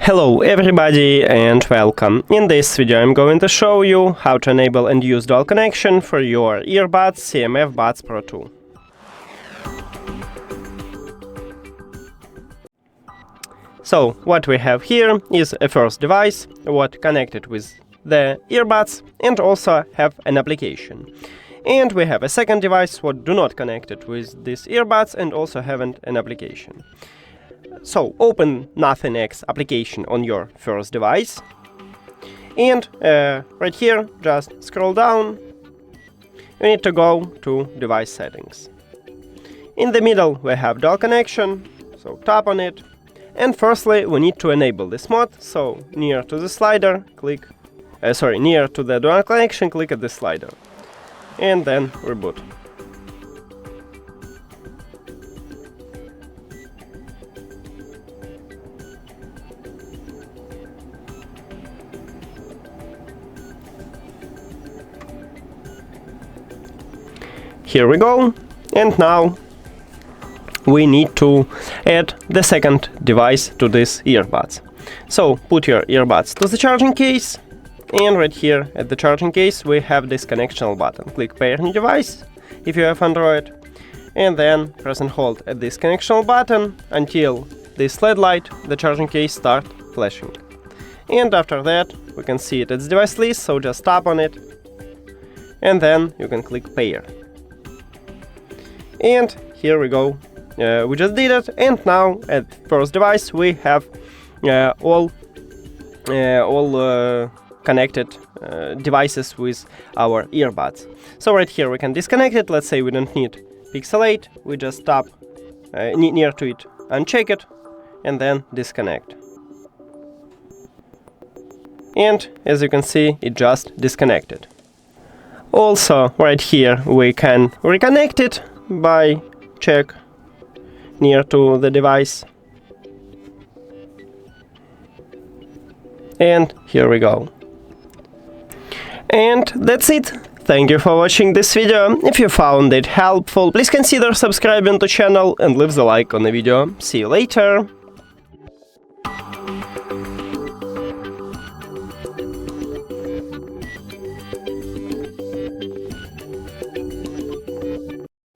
Hello everybody and welcome. In this video I'm going to show you how to enable and use dual connection for your earbuds CMF Buds Pro 2. So what we have here is a first device what connected with the earbuds and also have an application. And we have a second device what do not connected with these earbuds and also haven't an application. So open Nothing X application on your first device and right here just scroll down. You need to go to device settings. In the middle we have dual connection, so tap on it, and firstly we need to enable this mode, so near to the slider click near to the dual connection click at the slider and then reboot. Here we go, and now we need to add the second device to this earbuds. So put your earbuds to the charging case, and right here at the charging case we have this connectional button. Click pair new device if you have Android, and then press and hold at this connectional button until this LED light, the charging case, start flashing. And after that we can see it as device list, so just tap on it, and then you can click pair. And here we go, we just did it, and now at first device we have all connected devices with our earbuds. So right here we can disconnect it. Let's say we don't need Pixel 8, we just tap near to it, uncheck it, and then disconnect. And as you can see, it just disconnected. Also right here we can reconnect it by check near to the device, and here we go. And that's it. Thank you for watching this video. If you found it helpful, please consider subscribing to the channel and leave the like on the video. See you later.